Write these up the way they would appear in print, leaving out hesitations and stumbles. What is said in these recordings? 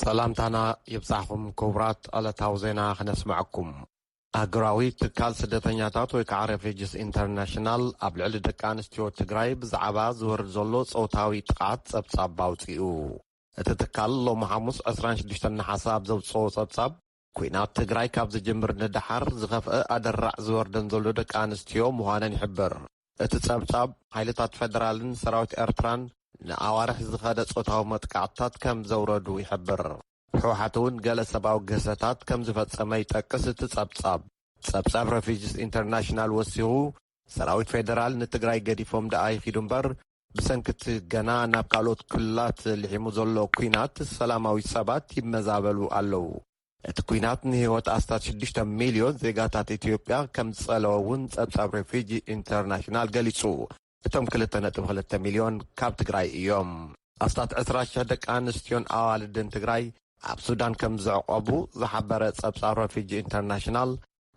سلامتنا يبصحكم كبرات على توزينا خنسمعكم أجراوي تكال سدتنياتات ويكع ريفيجيس انترناشنال أبلع لدكانستيو تجراي بزعبا زور زولو صوتاوي تقعد سبصاب باوتيو تتكال لو محاموس 26 حساب زوصو سبصاب كوينات تجراي كابز جمر ندحر زغفأ أدرع زور دنزولو دكانستيو مهانا يحبر تتصبصاب حيلتات فدرالن سراوت إرتران نعوارح زخادة صوتاو متقعدتات كم زوردو يحبر حوحتون قال سباو قسطات كم زفت سمي تقس تتصبصاب رفيجيس انترناشنال وسيغو سراوت فيدرال نتقراي قديفهم دعاي خيدنبر بسنكت قنا نابقالوت كلات لحيمو زولو كوينات السلاماوي سابات يبمزابلو ألو اتكوينات نهيوت أستات 6 مليون زيغاتات إثيوبيا كم تسألوون سبصاب رفيجي انترناشنال قاليسو اتم 2.2 مليون كاب تقراي يوم أستات 10 دك آنستيون آوالدن تقراي ኣብ ሱዳን ከም ዝዕቆቡ ዝሓበረ ጸብጻብ ረፊጂ ኢንተርናሽናል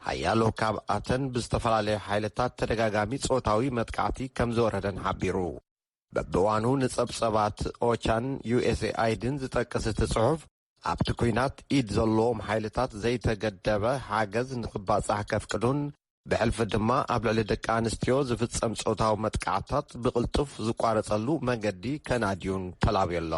ሃያሎ ካብ ኣተን ብዝተፈላለዩ ሓይልታት ተደጋጋሚ ጾታዊ መጥቃዕቲ ከም ዝወረደን ሓቢሩ በብዋኑ ንጸብጸባት ኦቻን USAIድን ዝጠቅስ እቲ ጽሑፍ ኣብቲ ኩናት ኢድ ዘለዎም ሓይልታት ዘይተገደበ ሓገዝ ንኽባጻሕ ከፍቅዱን ብሕልፊ ድማ ኣብ ልዕሊ ደቂ ኣንስትዮ ዝፍጸም ጾታዊ መጥቃዕትታት ብቕልጡፍ ዝቋረጸሉ መንገዲ ከናድዩን ተላብየሎ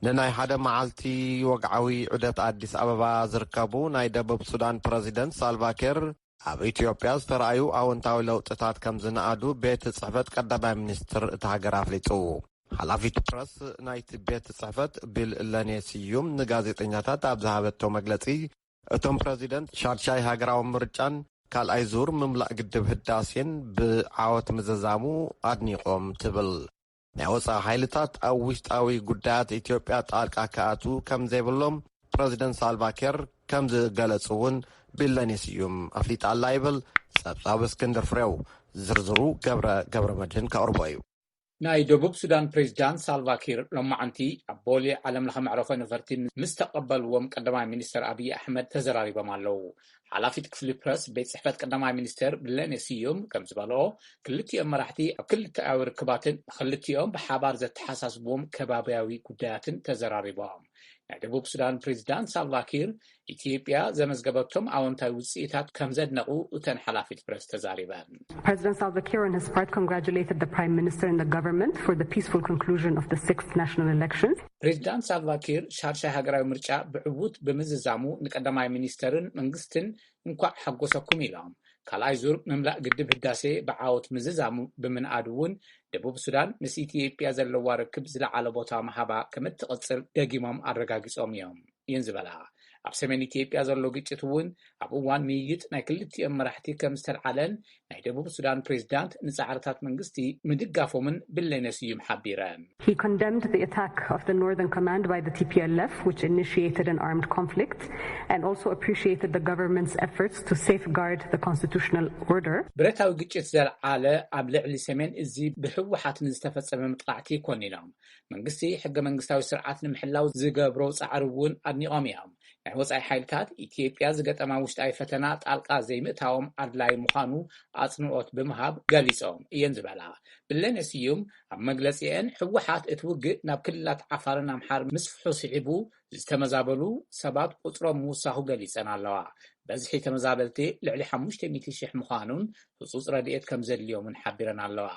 نناي حدا معالتي وقعوي عدت أديس أبابا زركبو ناي دبوب سودان بريزيدنت سالفاكير أب إثيوبيا استرأيو أو انتاوي لو تتات كم زنقادو بيت صحفت قدبا منستر اتهاجر أفليتو حلافيت برس نايت بيت صحفت باللانيسيوم نغازيطنياتات أبزهابتو مجلسي اتوم بريزيدنت شارشاي هاجراو مرجان كال أيزور مملأ قدب هداسين بعاوت مززامو أدنيقوم تبل نعوصا حيلتات أو وشتاوي قدات إثيوبيا تالقا كاتو كم زيبلوم بريزيدنت سالفاكير كم زغالصون باللانيسيوم أفليت الله يبل سبصاب اسكندر فريو زرزرو قبر مدين كأربايو ناي دوبوب سودان بريزيدنت سالفاكير لما عنتي أبولي علم لها معروفة نفرتين مستقبل ومقدماء مينستر أبي أحمد تزراري بمالو حلافيت كفلي برس بيت صحفت قدماء مينستر باللانيسيوم كم زبالو كلتيهم مراحتي أو كل تأوير كباتن خلتيهم بحبار زت حساس بوم كبابياوي قداتن تزراري بهم دوبوب سودان بريزيدنت سالفاكير إثيوبيا زمزقبتهم أونتاي وسيطات كم زدنقو وتن حلافيت برس تزاريبان. President Salva Kiir on his part congratulated the Prime Minister and the government for the peaceful conclusion of the 6th national elections. President Salva Kiir شارشا هاجراوي مرجع بعبوت بمززامو نقدماي مينسترن منغستن እንኳዕ ሓጎሰኩም ኢሎም ካልኣይ ዙር ምምላእ ግድብ ህዳሴ ብዓወት ምዝዛሙ ብምንኣድውን ደቡብ ሱዳን ምስ ኢትዮጵያ ዘለዋ ርክብ ዝለዓለ ቦታ መሃባ ከም እትቕፅል ደጊሞም ኣረጋጊጾም እዮም እየን ዝበላ ኣብ ሰሜን ኢትዮጵያ ዘሎ ግጭት እውን ኣብ እዋን ምይይጥ ናይ ክልቲኦም መራሕቲ ከም ዝተልዓለን ናይ ደቡብ ሱዳን ፕሬዝዳንት ንጻዕርታት መንግስቲ ምድጋፎምን ብለነስዩም ሓቢረን He condemned the attack of the Northern Command by the TPLF which initiated an armed conflict and also appreciated the government's efforts to safeguard the constitutional order. ብረታዊ ግጭት ዘልዓለ ኣብ ልዕሊ ሰሜን እዚ ብህወሓት ንዝተፈጸመ ምጥቃዕቲ ኮኒኖም መንግስቲ ሕገ መንግስታዊ ስርዓት ንምሕላው ዝገብሮ ጻዕሪ እውን ኣድኒቖም እዮም ናይ ወጻኢ ሓይልታት ኢትዮጵያ ዝገጠማ ውሽጣዊ ፈተና ጣልቃ ዘይምእታዎም ኣድላይ ምዃኑ ኣጽንዖት ብምሃብ ገሊጾም እየን ዝበላ ብለነስዩም ኣብ መግለጺአን ህወሓት እትውግእ ናብ ክልላት ዓፋርን ኣምሓር ምስፍሑ ስዒቡ ዝተመዛበሉ ሰባት ቁጽሮም ምውሳኹ ገሊጸን ኣለዋ በዝሒ ተመዛበልቲ ልዕሊ 500,000 ምዃኑን ህጹጽ ረድኤት ከም ዘድልዮምን ሓቢረን ኣለዋ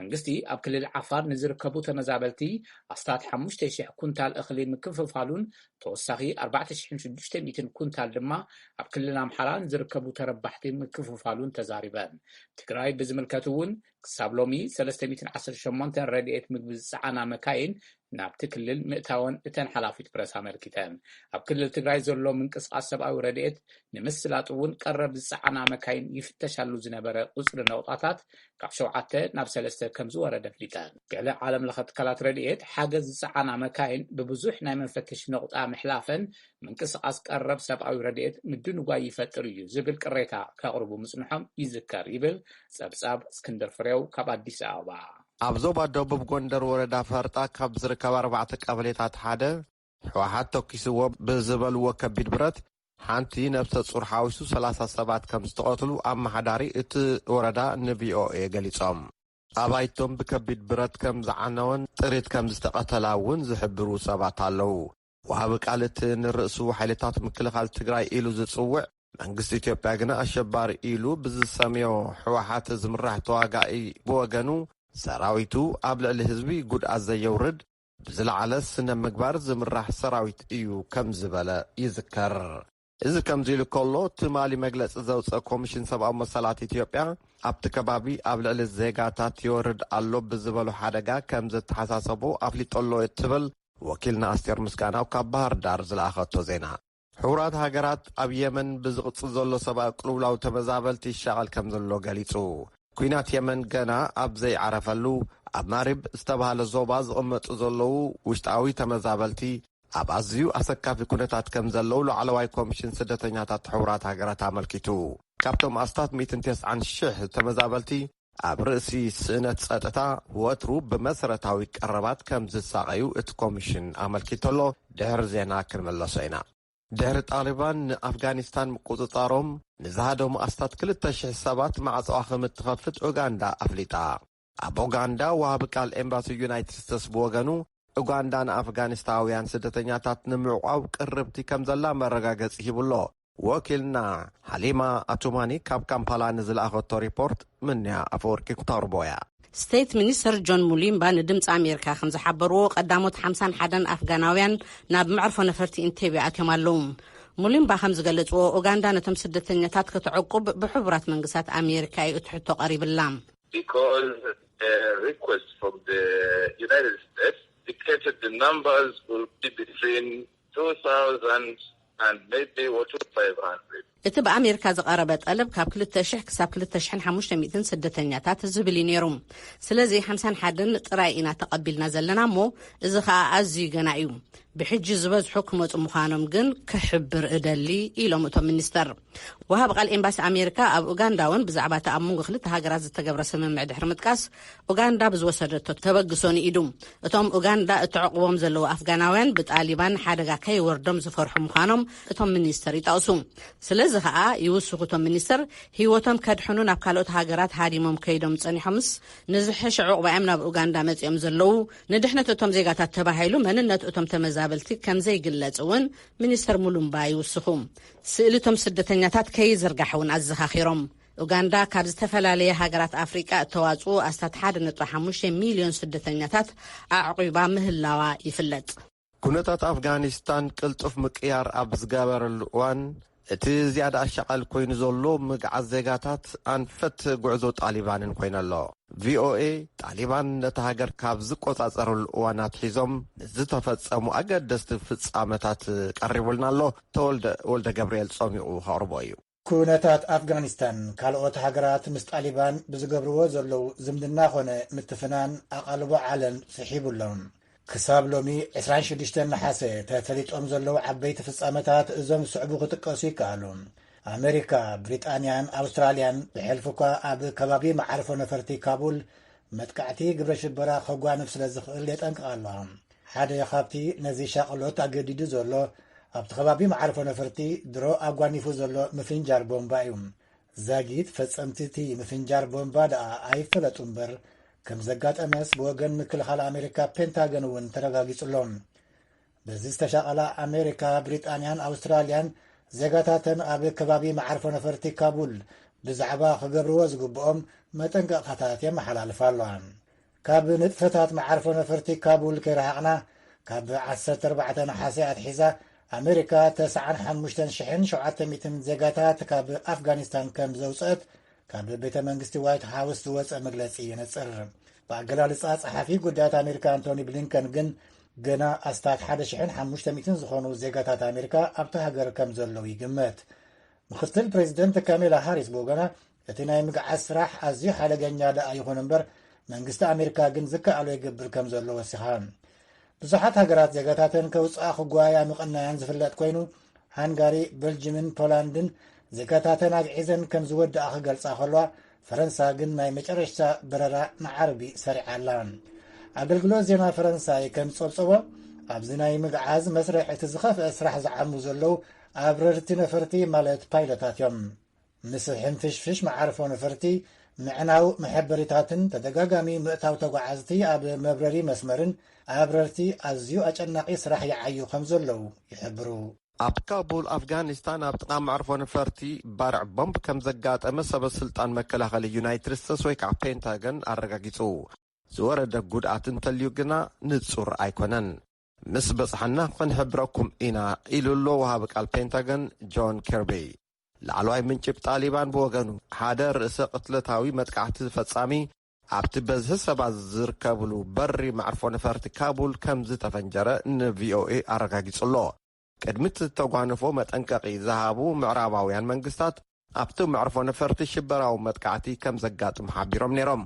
መንግስቲ ኣብ ክልል ዓፋር ንዝርከቡ ተመዛበልቲ ኣስታት 5,000 ኩንታል እኽሊ ምክፍፋሉን ተወሳኺ 4,600 ኩንታል ድማ ኣብ ክልል ኣምሓራ ንዝርከቡ ተረባሕቲ ምክፍፋሉን ተዛሪበን ትግራይ ብዝምልከት እውን ክሳብ ሎሚ 318 ረድኤት ምግቢ ዝፀዓና መካይን ናብቲ ክልል ምእታወን እተን ሓላፊት ፕረስ ኣመልኪተን ኣብ ክልል ትግራይ ዘሎ ምንቅስቓስ ሰብኣዊ ረድኤት ንምስላጥ እውን ቀረብ ዝፀዓና መካይን ይፍተሻሉ ዝነበረ ቁፅሪ ነውጣታት ካብ 7 ናብ 3 ከም ዝወረደ ፍሊጠን ገለ ዓለም ለኸ ትካላት ረድኤት ሓገዝ ዝፀዓና መካይን ብብዙሕ ናይ መንፈተሽ ነቁጣ ምሕላፈን ምንቅስቓስ ቀረብ ሰብኣዊ ረድኤት ምድንጓይ ይፈጥር እዩ ዝብል ቅሬታ ከቕርቡ ምጽንሖም ይዝከር ይብል ጸብጻብ እስክንድር ፍሬው ካብ አዲስ አበባ ኣብ ዞባ ደቡብ ጎንደር ወረዳ ፈርጣ ካብ ዝርከባ 4 ቀበሌታት ሓደ ሕወሓት ተኪስዎ ብዝበልዎ ከቢድ ብረት ሓንቲ ነፍሰ ጹር ሓዊሱ 30 ሰባት ከም ዝተቐትሉ ኣመሓዳሪ እቲ ወረዳ ንቪኦኤ ገሊጾም ኣባይቶም ብከቢድ ብረት ከም ዝዓነወን ጥሪት ከም ዝተቐተላ እውን ዝሕብሩ ሰባት ኣለዉ ወሃብ ቃልት ንርእሱ ሓይልታት ምክልኻል ትግራይ ኢሉ ዝጽውዕ መንግስቲ ኢትዮጵያ ግና አሸባሪ ኢሉ ብዝሰምዮ ሕወሓት ዝምራሕ ተዋጋኢ ብወገኑ ሰራዊቱ ኣብ ልዕሊ ህዝቢ ጉድኣት ዘየውርድ ብዝለዓለ ስነ ምግባር ዝምራሕ ሰራዊት እዩ ከም ዝበለ ይዝከር። እዚ ከምዚ ኢሉ ከሎ ትማሊ መግለፂ ዘውፅአ ኮሚሽን ሰብኣዊ መሰላት ኢትዮጵያ ኣብቲ ከባቢ ኣብ ልዕሊ ዜጋታት ይወርድ ኣሎ ብዝበሉ ሓደጋ ከም ዝተሓሳሰቡ ኣፍሊጦሎ እትብል ወኪልና ኣስቴር ምስጋናው ካብ ባህር ዳር ዝለኣኸቶ ዜና ሕቡራት ሃገራት ኣብ የመን ብዝቕፅል ዘሎ ሰብኣዊ ቅልውላው ተመዛበልቲ ይሻቐል ከም ዘሎ ገሊጹ ኩናት የመን ገና ኣብ ዘይዓረፈሉ ኣብ ማሪብ ዝተባሃለ ዞባ ዝቕመጡ ዘለዉ ውሽጣዊ ተመዛበልቲ ኣብ ኣዝዩ ኣሰካፊ ኩነታት ከም ዘለው ላዕለዋይ ኮሚሽን ስደተኛታት ሕቡራት ሃገራት ኣመልኪቱ ካብቶም ኣስታት 190,000 ተመዛበልቲ ኣብ ርእሲ ስእነት ጸጥታ ወትሩ ብመሰረታዊ ቀረባት ከም ዝሳቐዩ እቲ ኮሚሽን ኣመልኪተሎ ድሕሪ ዜና ክንመለሶ ኢና። ድሕሪ ጣሊባን ንኣፍጋኒስታን ምቁፅጣሮም ንዝሃደሙ ኣስታት 2,000 ሰባት ማዕፅዋ ከምትኸፍት ኡጋንዳ ኣፍሊጣ። ኣብ ኡጋንዳ ወሃቢ ቃል ኤምባሲ ዩናይትድ ስቴትስ ብወገኑ ኡጋንዳ ንኣፍጋኒስታውያን ስደተኛታት ንምዕቋብ ቅርብቲ ከም ዘላ መረጋገፂ ሂብሎ። ወኪልና ሓሊማ ኣቱማኒ ካብ ካምፓላ ንዝለኣኸቶ ሪፖርት ምንያ ኣፈወርቂ ኩታርቦያ። ስቴት ሚኒስተር ጆን ሙሊምባ ንድምፂ ኣሜሪካ ከም ዝሓበርዎ ቀዳሞት 51 ኣፍጋናውያን ናብ መዕርፎ ነፈርቲ ኢንቴቤ ኣትዮም ኣለዉ። ሙሊምባ ከም ዝገለጽዎ ኡጋንዳ ነቶም ስደተኛታት ክትዕቁብ ብሕቡራት መንግስታት ኣሜሪካ እዩ እትሕቶ ቀሪብላ። Dictated the numbers will be between 2,000 and maybe 2,500. እቲ በአሜሪካ ዝቀረበ ጠለብ ካብ 2,000 ክሳብ 2,500 ስደተኛታት ዝብል ነይሩ። ስለዚ 51 ጥራይ ኢና ተቀቢልና ዘለና እሞ እዚ ከዓ ኣዝዩ ገና እዩ። ብሕጂ ዝበዝሑ ክመፁ ምዃኖም ግን ክሕብር እደሊ ኢሎም እቶም ሚኒስተር። ወሃብ ቃል ኤምባሲ ኣሜሪካ ኣብ ኡጋንዳውን ብዛዕባ ኣብ መንጎ ክልተ ሃገራት ዝተገብረ ስምምዕ ድሕሪ ምጥቃስ ኡጋንዳ ብዝወሰደቶ ተበግሶን ኢዱ እቶም ኡጋንዳ እትዕቅቦም ዘለዉ ኣፍጋናውያን ብጣሊባን ሓደጋ ከይወርዶም ዝፈርሑ ምዃኖም እቶም ሚኒስተር ይጠቕሱ። ስለዚ ከዓ ይውስኹ እቶም ሚኒስተር ህይወቶም ከድሕኑ ናብ ካልኦት ሃገራት ሃዲሞም ከይዶም ጸኒሖምስ ንዝሕሽ ዕቁባኦም ናብ ኡጋንዳ መጽኦም ዘለዉ ንድሕነት እቶም ዜጋታት ተባሂሉ መንነት እቶም ተመዛበልቲ ከም ዘይግለጽውን ሚኒስተር ሙሉምባ ይውስኹ። ስእልቶም ስደተኛታት ከይዝርጋሕውን ኣዘኻኺሮም። ኡጋንዳ ካብ ዝተፈላለየ ሃገራት ኣፍሪቃ እተዋጽኡ ኣስታት 1.5 ሚልዮን ስደተኛታት ኣዕቂባ ምህላዋ ይፍለጥ። ኩነታት ኣፍጋኒስታን ቅልጡፍ ምቅያር ኣብ ዝገበረሉ እዋን እቲ ዝያዳ ኣሻቐል ኮይኑ ዘሎ ምግዓት ዜጋታት ኣንፈት ጉዕዞ ጣሊባንን ኮይነሎ። ቪኦኤ ጣሊባን ነቲ ሃገር ካብ ዝቆጻጸረሉ እዋናት ሒዞም ዝተፈጸሙ ኣገደስቲ ፍጻመታት ቀሪቡልና ኣሎ። ተወልደ ገብርኤል ጾሚቑ ከቕርቦ እዩ። ኩነታት ኣፍጋኒስታን ካልኦት ሃገራት ምስ ጣሊባን ብዝገብርዎ ዘለዉ ዝምድና ኾነ ምትፍናን ኣቓልቦ ዓለም ስሒቡሎም ክሳብ ሎሚ 26 ነሓሰ ተፈሊጦም ዘለዉ ዓበይቲ ፍጻመታት እዞም ስዕቡ ክጥቀሱ ይከኣሉ። ኣሜሪካ፣ ብሪጣንያን ኣውስትራልያን ብሕልፉካ ኣብ ከባቢ መዓርፎ ነፈርቲ ካቡል መጥቃዕቲ ግብረ ሽበራ ከጓንፍ ስለ ዝኽእል የጠንቅቕ ኣለዋ። ሓደ ካብቲ ነዚ ሻቕሎት ኣገዲዱ ዘሎ ኣብቲ ከባቢ መዓርፎ ነፈርቲ ድሮ ኣጓኒፉ ዘሎ ምፍንጃር ቦምባ እዩ። ዛጊት ፈጸምቲ እቲ ምፍንጃር ቦምባ ደኣ ኣይፈለጡ እምበር ከም ዘጋጠመስ ብወገን ምክልኻል ኣሜሪካ ፔንታገን እውን ተረጋጊጹሎም። በዚ ዝተሻቐላ ኣሜሪካ፣ ብሪጣንያን ኣውስትራልያን ዜጋታተን ኣብ ከባቢ መዓርፎ ነፈርቲ ካቡል ብዛዕባ ክገብርዎ ዝግብኦም መጠንቀቕታታት የመሓላልፋ ኣለዋ። ካብ ንጥፈታት መዓርፎ ነፈርቲ ካቡል ከይረሃቕና ካብ 14 ነሓሴ ኣትሒዛ ኣሜሪካ 95,700 ዜጋታት ካብ ኣፍጋኒስታን ከም ዘውፅአት ካብ ቤተ መንግስቲ ዋይት ሃውስ ዝወፀ መግለፂ የነጽር። ብኣገላልጻ ጸሓፊ ጉዳያት ኣሜሪካ አንቶኒ ብሊንከን ግን ገና ኣስታት 1,500 ዝኾኑ ዜጋታት ኣሜሪካ ኣብቲ ሃገር ከም ዘለዉ ይግመት። ምክትል ፕሬዚደንት ካሜላ ሃሪስ ብወገና እቲ ናይ ምግዓት ስራሕ ኣዝዩ ሓደገኛ ደኣ ይኹን እምበር መንግስቲ ኣሜሪካ ግን ዝከኣሎ ይገብር ከም ዘሎ ወሲኻ። ብዙሓት ሃገራት ዜጋታተን ከውፅኣ ክጓያ ምቕናያን ዝፍለጥ ኮይኑ ሃንጋሪ፣ ቤልጅምን ፖላንድን ዜጋታተን ኣግዒዘን ከም ዝወድኣ ክገልጻ ከልዋ ፈረንሳ ግን ናይ መጨረሻ በረራ ንዓርቢ ሰሪዓላ። ኣገልግሎት ዜና ፈረንሳይ ከም ጸብጸቦ ኣብዚ ናይ ምግዓዝ መስርሕ እቲ ዝኸፍአ ስራሕ ዝዓሙ ዘለዉ ኣብ ረድቲ ነፈርቲ ማለት ፓይለታት እዮም። ምስ ሕንፍሽፍሽ መዓርፎ ነፈርቲ ምዕናው መሐበሪታትን ተደጋጋሚ ምእታው ተጓዓዝቲ ኣብ መብረሪ መስመርን ኣብረርቲ ኣዝዩ ኣጨናቂ ስራሕ ይዓዩ ከም ዘለው ይሕብሩ። ኣብ ካቡል ኣፍጋኒስታን ኣብ ጥቃ መዕርፎ ነፈርቲ ባርዕ ቦምብ ከም ዘጋጠመ ሰበስልጣን መከላኸሊ ዩናይትድ ስቴትስ ወይ ከዓ ፔንታገን ኣረጋጊጹ። ዝወረደ ጉድኣት እንተልዩ ግና ንጹር ኣይኮነን። ምስ በጽሓና ክንሕብረኩም ኢና ኢሉሎ ወሃቢ ቃል ፔንታገን ጆን ኬርቢ። ላዕለዋይ ምንጭ ጣሊባን ብወገኑ ሓደ ርእሰ ቅትለታዊ መጥቃዕቲ ፈጻሚ ኣብቲ በዝሒ ሰባት ዝርከብሉ በሪ መዕርፎ ነፈርቲ ካቡል ከም ዝተፈንጀረ ንቪኦኤ ኣረጋጊጹሎ። ቅድሚት ተጓንፎ መጠንቀቂ ዝሃቡ ምዕራባውያን መንግስታት ኣብቲ መዕርፎ ነፈርቲ ሽበራዊ መጥቃዕቲ ከም ዘጋጥም ሓቢሮም ነይሮም።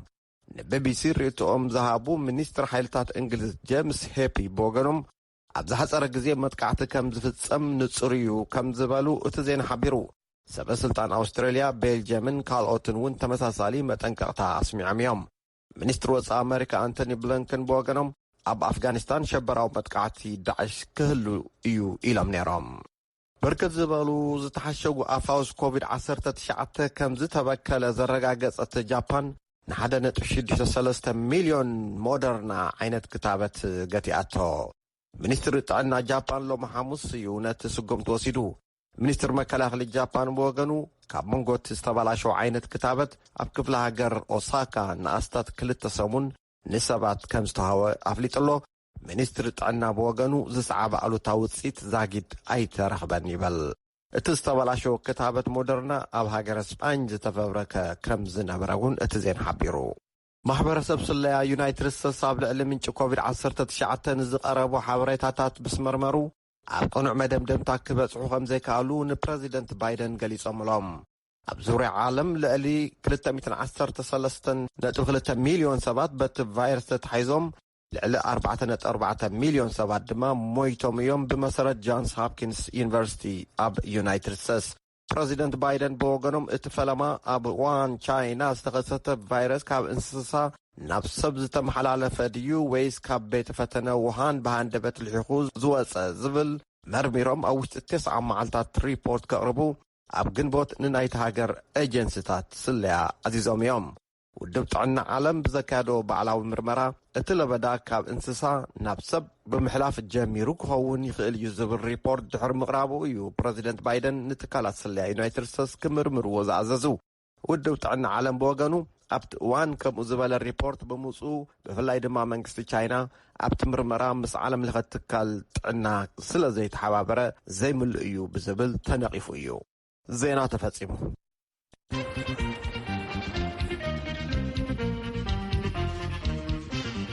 ንቢቢሲ ርእቶኦም ዝሃቡ ሚኒስትር ሓይልታት እንግሊዝ ጄምስ ሄፒ ብወገኖም ኣብ ዝሓፀረ ግዜ መጥቃዕቲ ከም ዝፍጸም ንጹር እዩ ከም ዝበሉ እቲ ዜና ሓቢሩ። ሰበስልጣን ኣውስትራልያ፣ ቤልጅየምን ካልኦትን እውን ተመሳሳሊ መጠንቀቕታ ኣስሚዖም እዮም። ሚኒስትር ወፃኢ ኣሜሪካ አንቶኒ ብሊንከን ብወገኖም ኣብ ኣፍጋኒስታን ሸበራዊ መጥቃዕቲ ዳዕሽ ክህሉ እዩ ኢሎም ነይሮም። ብርክት ዝበሉ ዝተሓሸጉ ኣፋውስ ኮቪድ-19 ከም ዝተበከለ ዘረጋገጸት ጃፓን ን1.63 ሚልዮን ሞደርና ዓይነት ክታበት ገቲኣቶ። ሚኒስትሪ ጥዕና ጃፓን ሎሚ ሐሙስ እዩ ነቲ ስጉምቲ ወሲዱ። ሚኒስትር መከላኸሊ ጃፓን ብወገኑ ካብ መንጎት ዝተበላሸው ዓይነት ክታበት ኣብ ክፍለ ሃገር ኦሳካ ንኣስታት 2 ሰሙን ንሰባት ከም ዝተሃወ ኣፍሊጥሎ። ሚኒስትሪ ጥዕና ብወገኑ ዝሰዓበ ኣሉታዊ ውፅኢት ዛጊድ ኣይተረኽበን ይበል። እቲ ዝተበላሸው ክታበት ሞደርና ኣብ ሃገረ ስፓኝ ዝተፈብረከ ከም ዝነበረ እውን እቲ ዜና ሓቢሩ። ማሕበረሰብ ስለያ ዩናይትድ ስቴትስ ኣብ ልዕሊ ምንጭ ኮቪድ-19 ንዝቐረቡ ሓበሬታታት ብስመርመሩ ኣብ ቅኑዕ መደምደምታ ክበጽሑ ከም ዘይከኣሉ ንፕረዚደንት ባይደን ገሊጾምሎም። ኣብ ዙርያ ዓለም ልዕሊ 213.2 ሚልዮን ሰባት በቲ ቫይረስ ተታሒዞም ልዕሊ 4.4 ሚልዮን ሰባት ድማ ሞይቶም እዮም ብመሰረት ጆንስ ሆፕኪንስ ዩኒቨርሲቲ ኣብ ዩናይትድ ስቴትስ። ፕረዚደንት ባይደን ብወገኖም እቲ ፈለማ ኣብ ዋን ቻይና ዝተኸሰተ ቫይረስ ካብ እንስሳ ናብ ሰብ ዝተመሓላለፈ ድዩ ወይስ ካብ ቤተ ፈተነ ውሃን ብሃንደበት ልሒኹ ዝወፀ ዝብል መርሚሮም ኣብ ውሽጢ 9 መዓልታት ሪፖርት ከቕርቡ ኣብ ግንቦት ንናይቲ ሃገር ኤጀንሲታት ስለያ ኣዚዞም እዮም። ውድብ ጥዕና ዓለም ብዘካየዶ ባዕላዊ ምርመራ እቲ ለበዳ ካብ እንስሳ ናብ ሰብ ብምሕላፍ ጀሚሩ ክኸውን ይኽእል እዩ ዝብል ሪፖርት ድሕሪ ምቕራቡ እዩ ፕረዚደንት ባይደን ንትካላት ስለያ ዩናይትድ ስቴትስ ክምርምርዎ ዝኣዘዙ። ውድብ ጥዕና ዓለም ብወገኑ ኣብቲ እዋን ከምኡ ዝበለ ሪፖርት ብምውፁ ብፍላይ ድማ መንግስቲ ቻይና ኣብቲ ምርመራ ምስ ዓለም ለኸ ትካል ጥዕና ስለ ዘይተሓባበረ ዘይምልእ እዩ ብዝብል ተነቂፉ እዩ። ዜና ተፈጺሙ።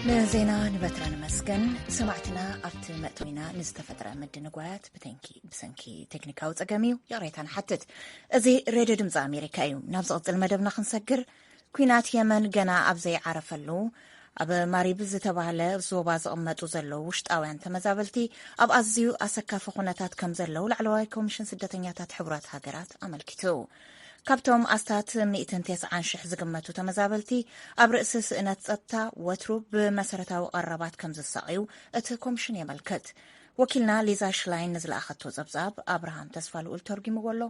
ንዜና ንበትረ ንመስገን ሰማዕትና ኣብቲ መእተዊና ንዝተፈጥረ ምድንጓያት ብሰንኪ ቴክኒካዊ ፀገም እዩ የቕሬታን ሓትት። እዚ ሬድዮ ድምፂ ኣሜሪካ እዩ። ናብ ዝቕፅል መደብና ክንሰግር ኩናት የመን ገና ኣብ ዘይዓረፈሉ ኣብ ማሪብ ዝተባህለ ዞባ ዝቕመጡ ዘለዉ ውሽጣውያን ተመዛበልቲ ኣብ ኣዝዩ ኣሰካፊ ኩነታት ከም ዘለዉ ላዕለዋይ ኮሚሽን ስደተኛታት ሕቡራት ሃገራት ኣመልኪቱ። ካብቶም ኣስታት 190,000 ዝግመቱ ተመዛበልቲ ኣብ ርእሲ ስእነት ጸጥታ ወትሩ ብመሰረታዊ ቀረባት ከም ዝሳቀዩ እቲ ኮሚሽን የመልክት። ወኪልና ሊዛ ሽላይን ንዝለኣኸቶ ጸብጻብ ኣብርሃም ተስፋልኡል ተርጊምዎ ኣሎ።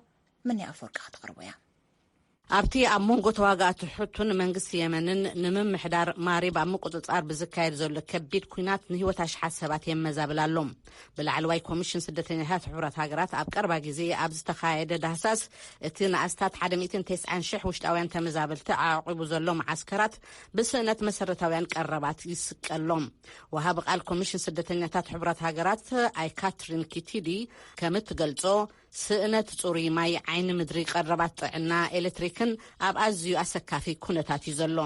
ምን ኣፈወርቂ ክትቕርቦ እያ። ኣብቲ ኣብ መንጎ ተዋጋእቲ ሕቱን መንግስቲ የመንን ንምምሕዳር ማሪብ ኣብ ምቁፅጻር ብዝካየድ ዘሎ ከቢድ ኩናት ንህይወት ኣሽሓት ሰባት የመዛብል ኣሎ። ብላዕለዋይ ኮሚሽን ስደተኛታት ሕቡራት ሃገራት ኣብ ቀረባ ግዜ ኣብ ዝተኻየደ ዳህሳስ እቲ ንኣስታት 190,000 ውሽጣውያን ተመዛበልቲ ዓቂቡ ዘሎ ማዓስከራት ብስእነት መሰረታውያን ቀረባት ይስቀሎም። ወሃቢ ቃል ኮሚሽን ስደተኛታት ሕቡራት ሃገራት ኣይካትሪን ኪቲዲ ከም እትገልጾ ስእነት ጽሩይ ማይ፣ ዓይኒ ምድሪ፣ ቀረባት ጥዕና፣ ኤሌክትሪክን ኣብ ኣዝዩ ኣሰካፊ ኩነታት እዩ ዘሎ።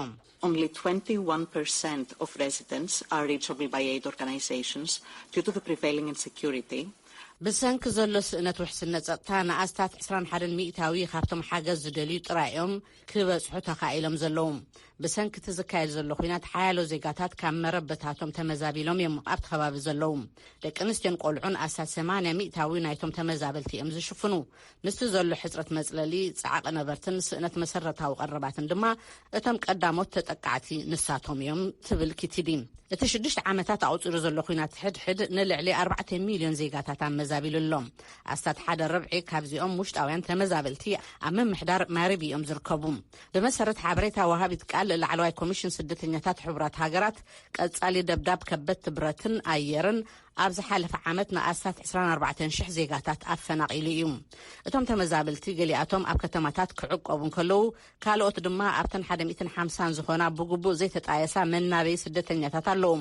Only 21% of residents are reachable by aid organizations due to the prevailing insecurity. ብሰንኪ ዘሎ ስእነት ውሕስነት ጸጥታ ንኣስታት 21 ሚእታዊ ካብቶም ሓገዝ ዝደልዩ ጥራዮም ክበጽሑ ተኻኢሎም ዘለዉ። ብሰንኪ እቲ ዝካየድ ዘሎ ኩናት ሓያሎ ዜጋታት ካብ መረበታቶም ተመዛቢሎም እዮም ኣብቲ ከባቢ ዘለዉ። ደቂ ኣንስትዮን ቆልዑን ኣስታት 80 ሚእታዊ ናይቶም ተመዛበልቲ እዮም ዝሽፍኑ። ንስቲ ዘሎ ሕፅረት መጽለሊ፣ ጸዓቕ ነበርትን ስእነት መሰረታዊ ቀረባትን ድማ እቶም ቀዳሞት ተጠቃዕቲ ንሳቶም እዮም ትብል ኪቲዲ። እቲ 6 ዓመታት ኣውፂሩ ዘሎ ኩናት ሕድሕድ ንልዕሊ 4 ሚልዮን ዜጋታት ኣመዛቢሉ ተዛቢሉሎም ኣስታት ሓደ ረብዒ ካብዚኦም ውሽጣውያን ተመዛበልቲ ኣብ ምምሕዳር ማረቢኦም ዝርከቡ ብመሰረት ሓበሬታ ወሃቢት ቃል ላዕለዋይ ኮሚሽን ስደተኛታት ሕቡራት ሃገራት ቀጻሊ ደብዳብ ከበድቲ ብረትን ኣየርን ኣብ ዝሓለፈ ዓመት ንኣስታት 24,000 ዜጋታት ኣፈናቂሉ እዩ እቶም ተመዛበልቲ ገሊኣቶም ኣብ ከተማታት ክዕቀቡ ከለው ካልኦት ድማ ኣብተን 150 ዝኾና ብግቡእ ዘይተጣየሳ መናበይ ስደተኛታት ኣለዉ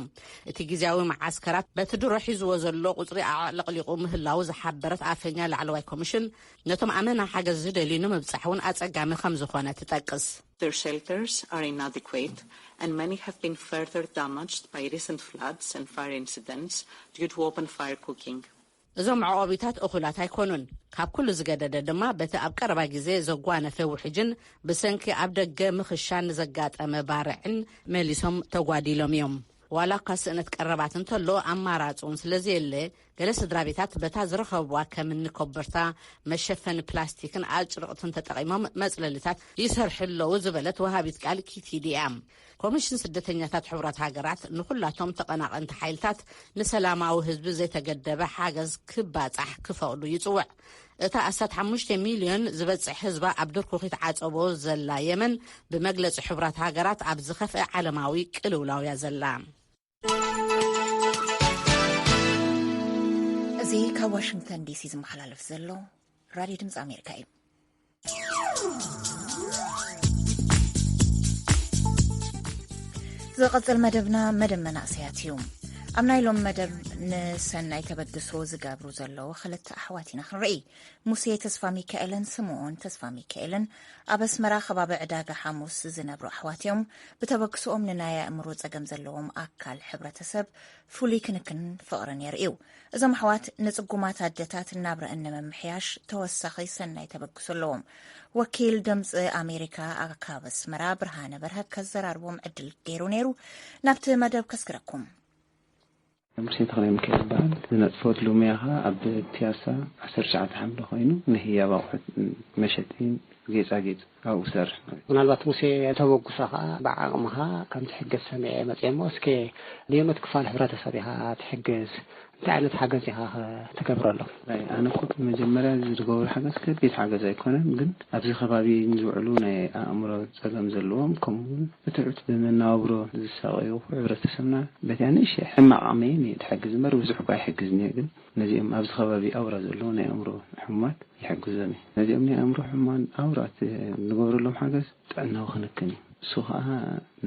እቲ ግዝያዊ ማዓስከራት በቲ ድሮ ሒዝዎ ዘሎ ቁፅሪ ኣዕለቕሊቑ ምህላው ዝሓበረት ኣፈኛ ላዕለዋይ ኮሚሽን ነቶም ኣመና ሓገዝ ዝደልዩ ንምብጻሕ እውን ኣጸጋሚ ከም ዝኾነ ትጠቅስ Their shelters are inadequate and many have been further damaged by recent floods and fire incidents due to open fire cooking. እዞም ዕቆቢታት እኹላት ኣይኮኑን ካብ ኩሉ ዝገደደ ድማ በቲ ኣብ ቀረባ ግዜ ዘጓነፈ ውሕጅን ብሰንኪ ኣብ ደገ ምኽሻን ዘጋጠመ ባርዕን መሊሶም ተጓዲሎም እዮም ዋላ ካስእነት ቀረባት እንተሎ ኣማራጹን ስለዘየለ ገለ ስድራቤታት በታ ዝረኸብዋ ከምኒ ኮበርታ መሸፈኒ ፕላስቲክን ኣጭርቕትን ተጠቒሞም መጽለሊታት ይሰርሕለዉ ዝበለት ወሃቢት ቃል ኪቲዲያ ኮሚሽን ስደተኛታት ሕቡራት ሃገራት ንኹላቶም ተቐናቐንቲ ሓይልታት ንሰላማዊ ህዝቢ ዘይተገደበ ሓገዝ ክባጻሕ ክፈቕዱ ይጽውዕ እታ 15 ሚልዮን ዝበጽሕ ህዝባ ኣብ ድርኩኺት ዓጸቦ ዘላ የመን ብመግለጺ ሕቡራት ሃገራት ኣብ ዝኸፍአ ዓለማዊ ቅልውላውያ ዘላ እዚ ካብ ዋሽንግተን ዲሲ ዝመሓላለፍ ዘሎ ራድዮ ድምፂ ኣሜሪካ እዩ ዝቕጽል መደብና መደብ መናእሰያት እዩ ኣብ ናይሎም መደብ ንሰናይ ተበግሶ ዝገብሩ ዘለዉ ክልተ ኣሕዋት ኢና ክንርኢ ሙሴ ተስፋ ሚካኤልን ስምዖን ተስፋ ሚካኤልን ኣብ ኣስመራ ከባቢ ዕዳጋ ሓሙስ ዝነብሩ ኣሕዋት እዮም ብተበግሶኦም ንናይ ኣእምሮ ጸገም ዘለዎም ኣካል ሕብረተሰብ ፍሉይ ክንክን ፍቕርን የርእዩ እዞም ኣሕዋት ንጽጉማት ኣደታት እናብረአን ንምምሕያሽ ተወሳኺ ሰናይ ተበግሶ ኣለዎም ወኪል ድምፂ ኣሜሪካ ኣብ ኣስመራ ብርሃነ በርሀ ከዘራርቦም ዕድል ገይሩ ነይሩ ናብቲ መደብ ከስክረኩም ሙሴ ተኽላይ ሚካኤል ይበሃል ዝነጥፈት ሎሚያኻ ኣብ ፒያሳ 19 ሓምለ ኮይኑ ንህያብ ኣቑሑት መሸጢን ጌጻጌጽ ኣብኡ ዝሰርሕ ምናልባት ሙሴ ተበግሶኻ ብዓቕምኻ ከም ትሕገዝ ሰሚዐ መፅአ እሞ እስኪ ንየመት ክፋል ሕብረተሰብ ኢኻ ትሕገዝ እንታይ ዓይነት ሓገዝ ኢኻ ትገብረሎ ኣነ እኮ መጀመርያ ዝገብሮ ሓገዝ ከቢድ ሓገዝ ኣይኮነን ግን ኣብዚ ከባቢ ዝውዕሉ ናይ ኣእምሮ ፀገም ዘለዎም ከምኡውን ብትዑት ብመናብሮ ዝሰቀዩ ሕብረተሰብና በቲ ንእሽተይ ሕማቕ ዓቕመይ ትሕግዝ እምበር ብዙሕ እኳ ኣይሕግዝኒ ግን ነዚኦም ኣብዚ ከባቢ ኣውራ ዘለዉ ናይ ኣእምሮ ሕሙማት ይሕግዞም ነዚኦም ናይ ኣእምሮ ሕሙማን ኣውራት ንገብረሎም ሓገዝ ጥዕናዊ ክንክን እሱ ከዓ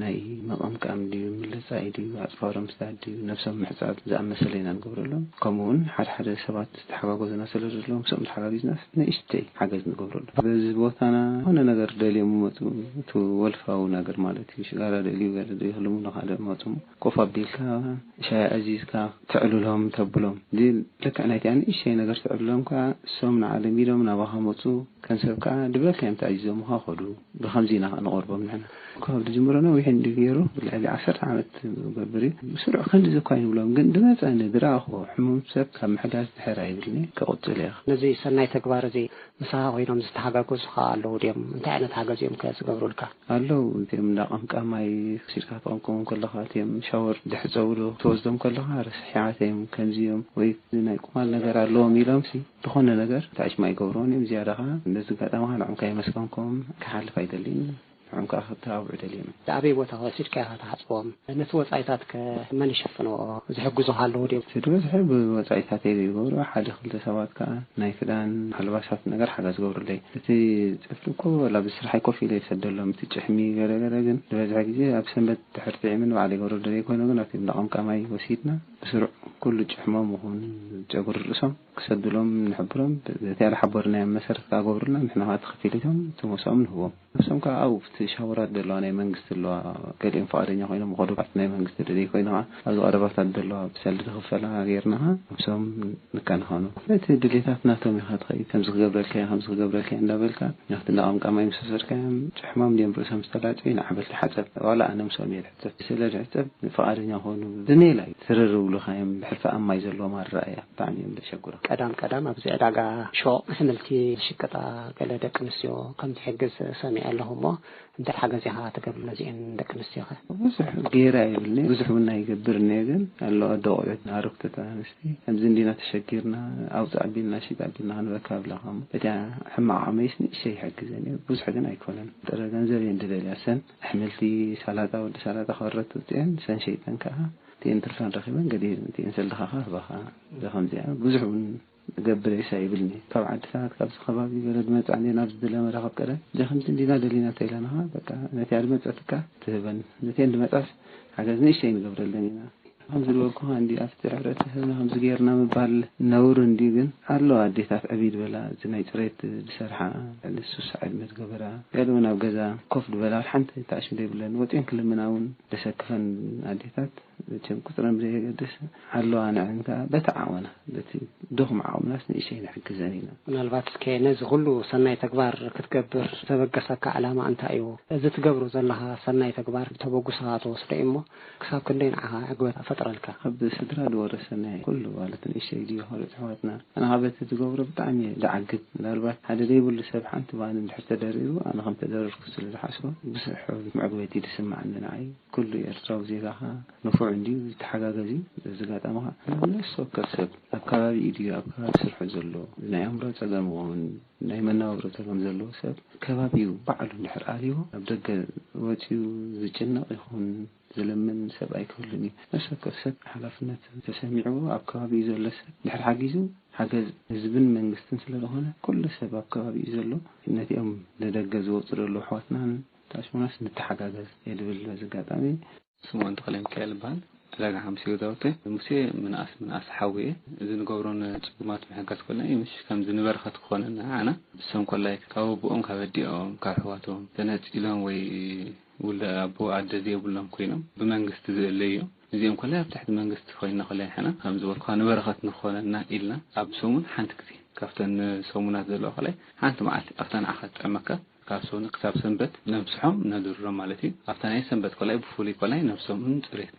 ናይ መቐምቃም ድዩ ምልፃይ ድዩ ኣፅፋሮም ስታት ድዩ ነብሶም ምሕፃብ ዝኣመሰለ ኢና ንገብረሎም ከምኡውን ሓደ ሰባት ተሓጋገዝና ስለ ዘለዎም ሰም ተሓጋጊዝናስ ንእሽተይ ሓገዝ ንገብረሎም በዚ ቦታና ሆነ ነገር ደልዮም መፁ እቲ ወልፋዊ ነገር ማለት እዩ ሽጋራ ደልዩ ገለ ደልዩ ንኻደ መፁ ኮፍ ኣቢልካ ሻይ ኣዚዝካ ትዕልሎም ተብሎም ዲ ልክዕ ናይቲ ንእሽተይ ነገር ትዕልሎም ከዓ እሶም ንዓለም ኢሎም ናባኻ መፁ ከንሰብ ከዓ ድብለካ እዮም ተኣዚዞም ኸዱ ብኸምዚና ንቐርቦም ንሕና ካብ ድጅምረና ወይሕን ድገይሩ ብልዕሊ 10 ዓመት ገብሪ ስሩዕ ክንዲ ዘኳይን ብሎም ግን ድመፀኒ ድራኹ ሕሙም ሰብ ካብ ምሕጋዝ ድሕር ኣይብልኒ ከቕፅል እያ ነዚ ሰናይ ተግባር እዚ ምሳኻ ኮይኖም ዝተሓጋገዙኻ ኣለዉ ድዮም እንታይ ዓይነት ሓገዝ እዮም ዝገብሩልካ ኣለዉ እንቲኦም እንዳቐምቃማይ ክሲድካ ተቐምቆም ከለኻ እቲኦም ሻወር ድሕፀውሉ ተወስዶም ከለኻ ርስሕያተዮም ከምዚኦም ወይ ናይ ቁማል ነገር ኣለዎም ኢሎም ዝኾነ ነገር ታዕሽማ ይገብሮን እዮም ዝያዳኻ እንደዚ ጋጣምኻ ንዕምካ ይመስከንኩም ክሓልፍ ኣይደልዩን عنك أخذت أبعد اليوم. أبي وتها سيرك هذا حسبهم. نسوي سايتات كمن يشوفونه زحجزوا حلودي. سيدوا زحب وسايتات يجوروا حد خلت سوات كان نايفدان حلواسات نجار حاجة زجور لي. تي تفلكوا ولا بس رح يكون في لي سدلهم تجحمي جرجرجن. لبزع جزء أبسم بتحرف عمل وعلى جور لي كانوا قلنا في نقام كماي وسيدنا بسرعة كل جحمام وهون جور الرسم كسدلهم نحبرهم بتاع حبرنا مسر كجور لنا نحن هات خفيلتهم ثم سامن هو. نفسهم كأو شاورات دلاني منجست الله كلين فارين يخوينا مخدوعات ناي منجست دلي خوينا هذا أربعة دلوا بسال دخفلا غيرناها نفسهم نكان خانو بيت دليتاتنا تومي خد خي خمس قبل كي عند بالك ناخذنا عم كمان مسافر كام حمام ديم برسم استلاتين عبلت حسب ولا أنا مسوي حسب سلا حسب فارين يخونو دنيا لا ترروا له خيم ሕልፈ ኣማይ ዘለዎ ማረኣያ ብጣዕሚ እዮም ዘሸጉሩ ቀዳም ኣብዚ ዕዳጋ ሾቅ ኣሕምልቲ ሽቀጣ ገለ ደቂ ኣንስትዮ ከም ዝሕግዝ ሰሚዐ ኣለኹ እሞ እንታይ ሓገዝ ኢኻ ትገብር ነዚአን ደቂ ኣንስትዮ ብዙሕ ጌራ ይብልኒ ብዙሕ እውን ይገብርኒ ግን ኣሎ ደቆት ኣረክተታ ኣንስቲ ከምዚ እንዲና ተሸጊርና ኣውፃ ኣቢልና ሽጣ ኣቢልና ክንረከብ ለኻም እቲ ሕማቕ ዓመይስ ንእሽተይ ይሕግዘኒ ብዙሕ ግን ኣይኮነን ጥረ ገንዘብ እንደደልያሰን ኣሕምልቲ ሰላጣ ወዲ ሰላጣ ከረቱ እቲአን ሰን ሸይጠን ከዓ تين ترفان رخيبا قدير تين سلخها بخا بخمسة بزح من قبل يسايبني طبعا ساعات كابس خبابي بلد ما عندي نفس دلا ما رغب كذا ده 50 دينار دلينا تيلانها بقى نتي على ما تعتك تبان نتين ما تعرف عجزني شيء قبل اللينا خمس الوقت عندي أفتح عرته خمس غيرنا مبال نور عندي جن الله عدي تعرف أبيد ولا زناي تريت بسرعة للسوس عاد متقبرة قالوا أنا بجزا كفر ولا حنت تعيش مدي بلن وتين كل مناون دسكفن عدي تعرف كم كثر من زي قدس الله أنا عنك بتعاونه بتي دخم عاون ناس نشين حق زانينا من الباتس كناز غلو سناي تكبر كتكبر تبقسك علامة أنت أيوه إذا تكبروا زلها سناي تكبر تبقسها توصل إمه كسب كلين عها عقبة فترة لك قبل سترة دور السنة كله ولا تنشي دي هول حواتنا أنا هبت تجبر بتعني دعقد الأربعة هذا ليه بقول سبح أنت وأنا بحث تدريره أنا خم تدرج كسر الحاسة بس معقبتي تسمع عندنا عي كله يرتاو زي ذاها نفوع عندي تحقق زي زقات أمها نفسه كسب أبكار إيدي أبكار سرح زلوا نعم رأت أجمعون نعم النور تجمع زلوا سب كبابيو بعلو نحر عليه أبدأ وتيو زجنا يخون زلمن سبعي كلني نفسه كسب حلفنا تسمعوا أبكار بيزول سب نحر حجزو حجز زبن من مستنسل هنا كل سب أبكار بيزولوا النتي أم ندق زوجر اللوحاتنا تعرف ناس نتحقق يدبل زقات أمي سموان تقلم كالبان لاقى حمسي ودوتي موسى من أس حويه إذا نقولون تقومات محقات كلنا مش كم زين برخت خوننا أنا سام كلها كاو بقوم كبدي أو كحواتهم تنات إلهم ولا أبو عددي ولا مكينهم بمنجست الليو زين كلها تحت منجست خوينا خلينا إحنا كم زور كان برخت نخوننا إلنا أبسومن حنت كذي كفتن سومنات ذلوا خلي حنت مع أفتن أخذت أمك كاسون كتاب سنبت نفسهم ندور رمالتي أفتناي سنبت كلاي بفولي كلاي نفسهم تريت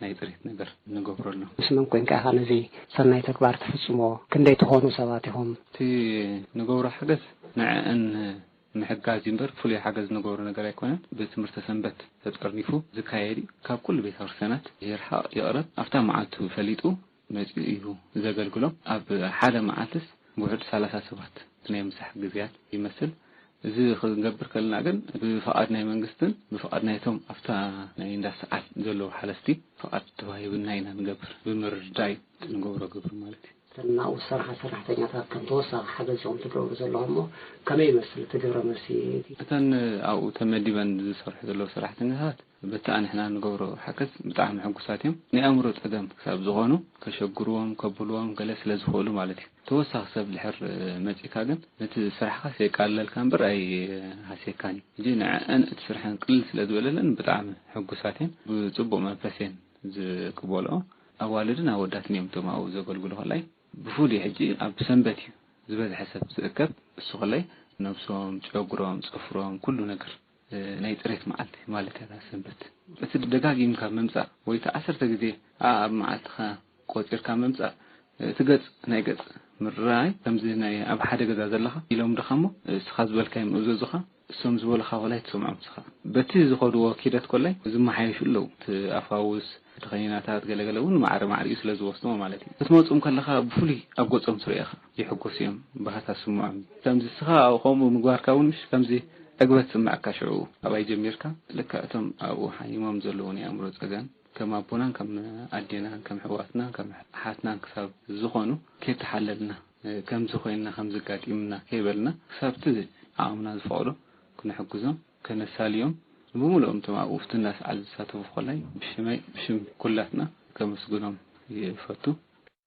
نجر نجبر لنا. اسمهم كوين كهان زي سنة تكبر تفسمو كندي تهونو سواتهم. تي نجبر حجز نعن محجاز ينبر فولي حجز نجبر نجار يكون بتمرت سنبت تذكرني فو ذكايري كاب كل بيت هرسنات يرحق يقرب أفتح معته فليتو مجيئه زجل كلهم أب حالة معتس بعد 3 سبات تنام مسح جزيات يمثل زي خذ نجبر كلنا جن بفقدنا منجستن بفقدنا يتم أفتى نيندس عل زلوا حلستي فقد تواهي بالناينا نجبر بمرجعي نجبر مالتي. لأن أوصلها صراحة كم توصل حاجة يوم تجرب زلهم كم يمثل تجرب مسيتي. أتن أو تمدي بند صراحة زلوا صراحة نهات بتأن إحنا نجبر حكز بتاعهم حقوساتهم نأمر تقدم كسب زغانو كشجروهم كبلوهم جلس لزخولو مالتي. توسع سب الحر مجيء كاجن نتسرحها سيكال الكامبر أي هسيكاني جينا أنا تسرحن كل سلادولا لأن بتعمل حقوساتين بتبوا منفسين ز كبولا أولادنا وداتني يوم أو زقول قولوا هلاي بفولي حجي أبسنبتي زبد حسب زكب السخلي نفسهم شجرهم صفرهم كله نجر نيتريت مالتي هذا سنبت بس الدقاق يمكن ممسع ويتأثر تجدي معتها قوتر كم ممسع تجد نيجد مرّاي تمزينا أب حدا جدا زلها يلوم دخمه سخاز بالكيم أزوزها سمز ولا خوالات سمعهم سخا بتيز خدوا كيرت كله زم حيش له تأفاوس تخيناتات جلجلون مع رئيس لزوجته مالتي بس ما تقوم كلها بفولي أبغى تقوم سريعة يحكوا سيم بهذا سمعهم تمزي سخا أو قوم مجوار كون مش تمزي أقبل سمع كشعو أبي جميرك لك أتم أو حيمام زلوني أمر زجان كما بنان كم أدينا كم حواتنا كم حاتنا كسب زخانو كيف تحللنا كم زخينا خم زكاة يمنا كيبلنا كسب تزي عامنا الفعلو كنا حجزهم كنا ساليوم بمولهم تما وفت الناس على ساتو فخلاي بشم كلاتنا كم سجونهم يفتو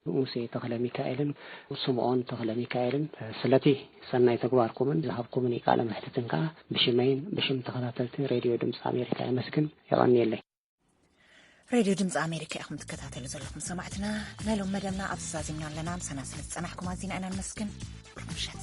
موسى تغلى ميكائيل وسمعون تغلى ميكائيل سلتي سنة تجواركم ذهبكم من إقالة محتتنكا بشم تغلاتلت راديو دمس أمريكا مسكن يغني اللي راديو دمز أمريكا أخم تكتاتل زلكم سمعتنا نالهم مدامنا أبسازي من لنا مسنا سنحكم عزين أنا المسكن مشهد